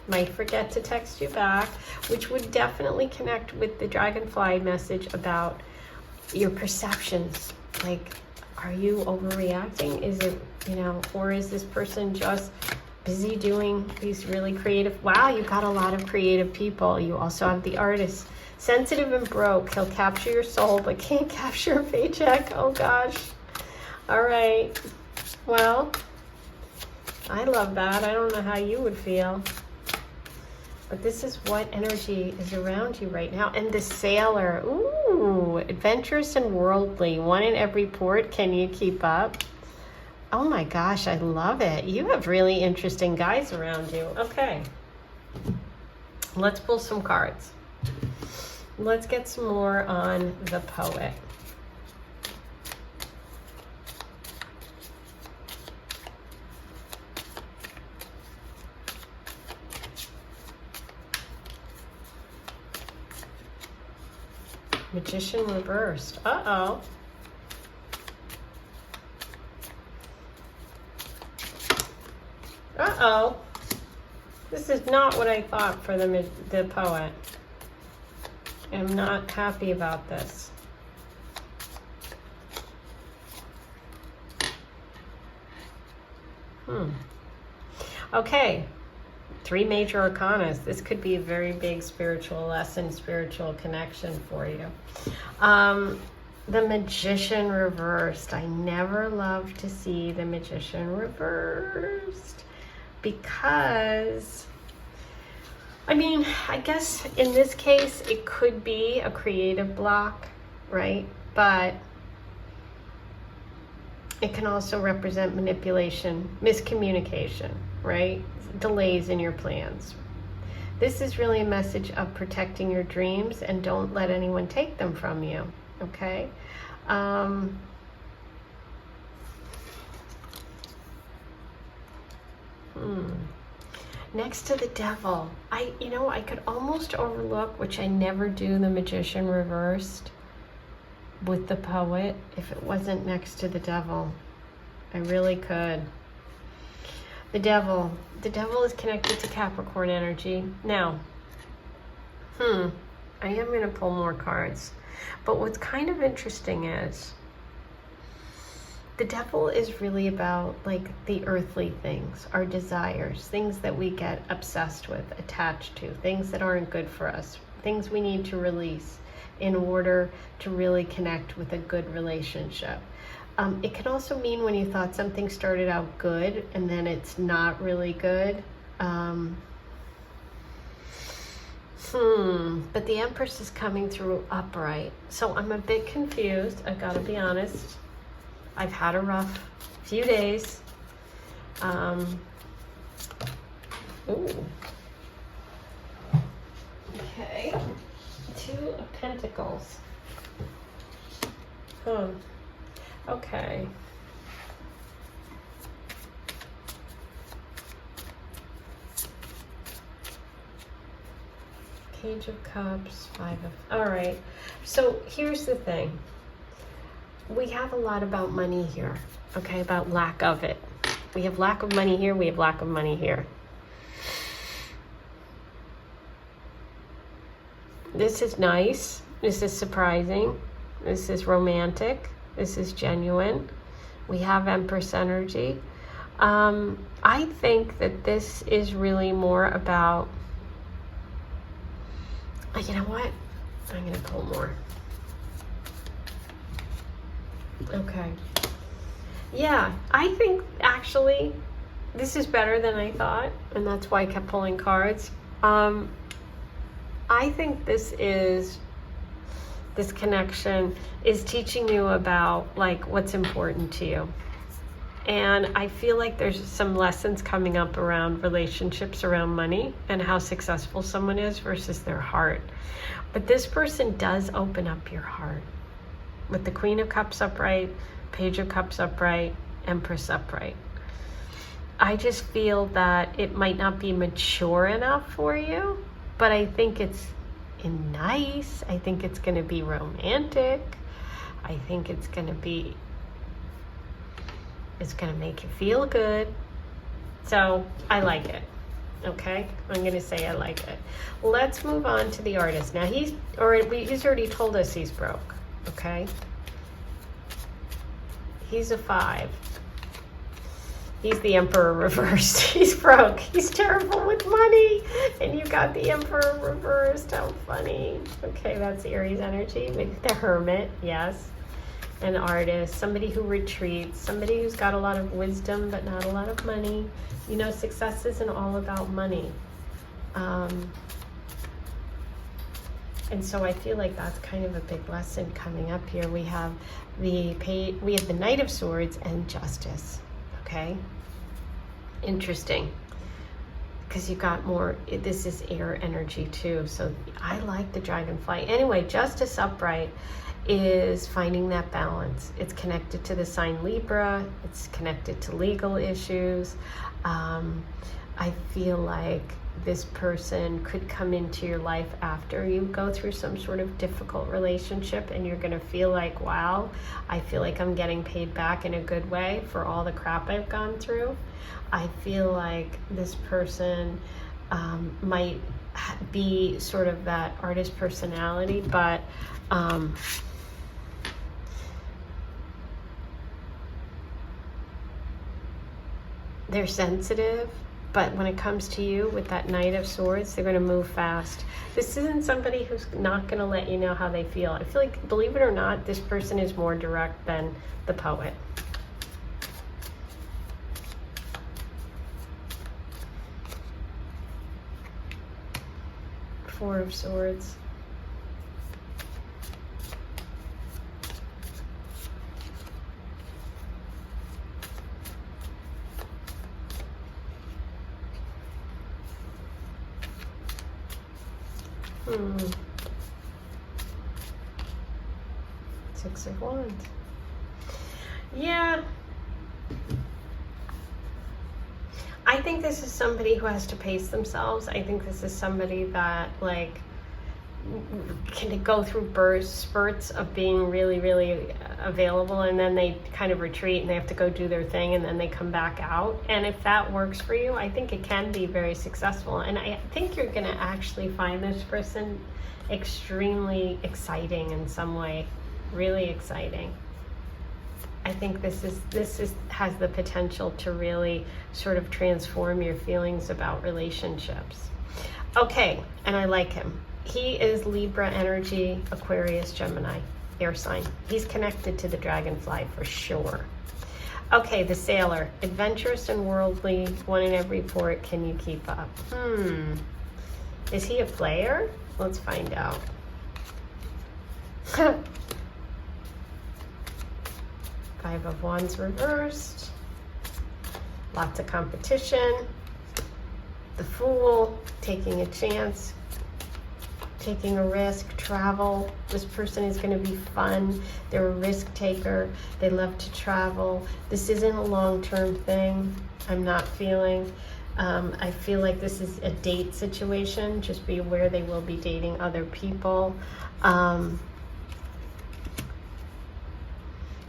Might forget to text you back, which would definitely connect with the dragonfly message about your perceptions. Like, are you overreacting? Is it, or is this person just busy doing these really creative, wow, you got a lot of creative people. You also have the artist, sensitive and broke. He'll capture your soul, but can't capture a paycheck. Oh gosh. All right. Well, I love that. I don't know how you would feel. But this is what energy is around you right now. And the sailor, ooh, adventurous and worldly, one in every port. Can you keep up? Oh my gosh, I love it. You have really interesting guys around you. Okay. Let's pull some cards. Let's get some more on the poet. Magician reversed. Uh-oh. Uh-oh. This is not what I thought for the poet. I'm not happy about this. Okay. 3 major arcanas. This could be a very big spiritual lesson, spiritual connection for you. The Magician reversed. I never love to see the Magician reversed because I mean, I guess in this case, it could be a creative block, right? But it can also represent manipulation, miscommunication, right? Delays in your plans. This is really a message of protecting your dreams and don't let anyone take them from you, okay? Next to the devil, I could almost overlook, which I never do, the magician reversed with the poet if it wasn't next to the devil. I really could. The devil is connected to Capricorn energy. Now, I am going to pull more cards. But what's kind of interesting is the devil is really about like the earthly things, our desires, things that we get obsessed with, attached to, things that aren't good for us, things we need to release in order to really connect with a good relationship. It can also mean when you thought something started out good and then it's not really good. But the Empress is coming through upright. So I'm a bit confused, I've got to be honest. I've had a rough few days. Okay. 2 of Pentacles. Okay. Page of Cups, 5 of... All right. So here's the thing. We have a lot about money here, okay? About lack of it. We have lack of money here. We have lack of money here. This is nice. This is surprising. This is romantic. This is genuine. We have Empress energy. I think that this is really more about... You know what? I'm going to pull more. Okay. Yeah, I think actually this is better than I thought, and that's why I kept pulling cards. I think this connection is teaching you about like what's important to you. And I feel like there's some lessons coming up around relationships, around money, and how successful someone is versus their heart. But this person does open up your heart. With the Queen of Cups upright, Page of Cups upright, Empress upright. I just feel that it might not be mature enough for you, but I think it's nice. I think it's going to be romantic. I think it's going to make you feel good. So I like it. Okay, I'm going to say I like it. Let's move on to the artist. Now he's already told us he's broke. Okay, he's a 5. He's the Emperor reversed. He's broke. He's terrible with money. And you got the Emperor reversed. How funny. Okay, that's Aries energy. With the Hermit, yes. An artist, somebody who retreats, somebody who's got a lot of wisdom but not a lot of money. You know, success isn't all about money. And so I feel like that's kind of a big lesson coming up here. We have the Knight of Swords and Justice. Okay, interesting, because you got more. This is air energy too, so I like the Dragonfly. Anyway, Justice upright is finding that balance. It's connected to the sign Libra. It's connected to legal issues. I feel like this person could come into your life after you go through some sort of difficult relationship, and you're going to feel like, wow, I feel like I'm getting paid back in a good way for all the crap I've gone through. I feel like this person might be sort of that artist personality, but they're sensitive. But when it comes to you with that Knight of Swords, they're going to move fast. This isn't somebody who's not going to let you know how they feel. I feel like, believe it or not, this person is more direct than the poet. Four of Swords. Six of Wands. Yeah. I think this is somebody who has to pace themselves. I think this is somebody that, like, can go through spurts of being really, really available, and then they kind of retreat and they have to go do their thing, and then they come back out. And if that works for you, I think it can be very successful. And I think you're going to actually find this person extremely exciting in some way, really exciting. I think this has the potential to really sort of transform your feelings about relationships. Okay, and I like him. He is Libra energy, Aquarius, Gemini, air sign. He's connected to the dragonfly for sure. Okay, the Sailor, adventurous and worldly, one in every port. Can you keep up? Is he a player? Let's find out. Five of Wands reversed. Lots of competition. The Fool, taking a chance, taking a risk, travel. This person is going to be fun. They're a risk taker. They love to travel. This isn't a long-term thing. I'm not feeling. I feel like this is a date situation. Just be aware they will be dating other people.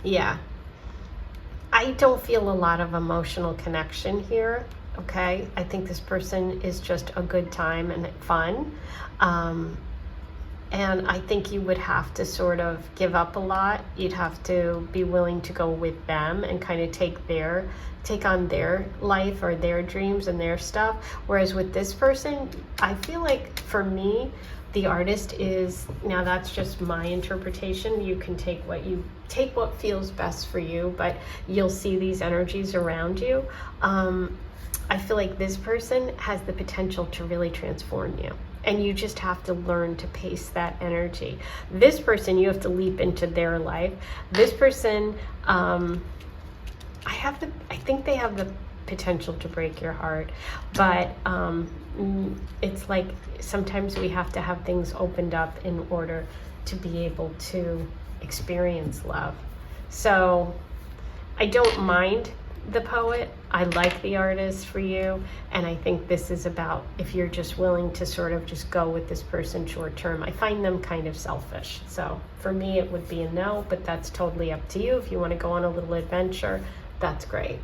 Yeah. I don't feel a lot of emotional connection here, okay? I think this person is just a good time and fun. And I think you would have to sort of give up a lot. You'd have to be willing to go with them and kind of take on their life or their dreams and their stuff. Whereas with this person, I feel like for me, the Artist is, now that's just my interpretation. You can take what feels best for you, but you'll see these energies around you. I feel like this person has the potential to really transform you. And you just have to learn to pace that energy. This person, you have to leap into their life. This person, I think they have the potential to break your heart, but it's like sometimes we have to have things opened up in order to be able to experience love. So I don't mind the Poet. I like the Artist for you, and I think this is about if you're just willing to sort of just go with this person short term. I find them kind of selfish, so for me it would be a no, but that's totally up to you. If you want to go on a little adventure, that's great.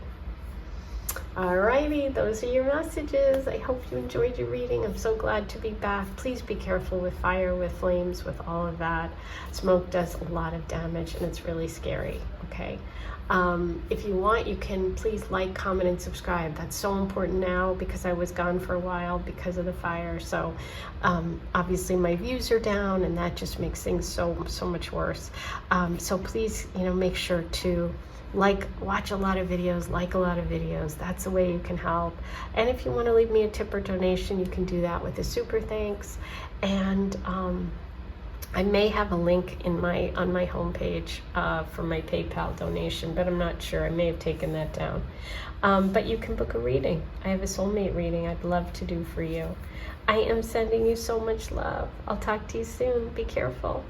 Alrighty, those are your messages. I hope you enjoyed your reading. I'm so glad to be back. Please be careful with fire, with flames, with all of that. Smoke does a lot of damage and it's really scary, okay? If you want, you can please like, comment, and subscribe. That's so important now because I was gone for a while because of the fire. So obviously my views are down and that just makes things so much worse. So please, make sure to watch a lot of videos, like a lot of videos. That's the way you can help. And if you want to leave me a tip or donation, you can do that with a super thanks. And I may have a link on my homepage for my PayPal donation, but I'm not sure. I may have taken that down. But you can book a reading. I have a soulmate reading I'd love to do for you. I am sending you so much love. I'll talk to you soon. Be careful.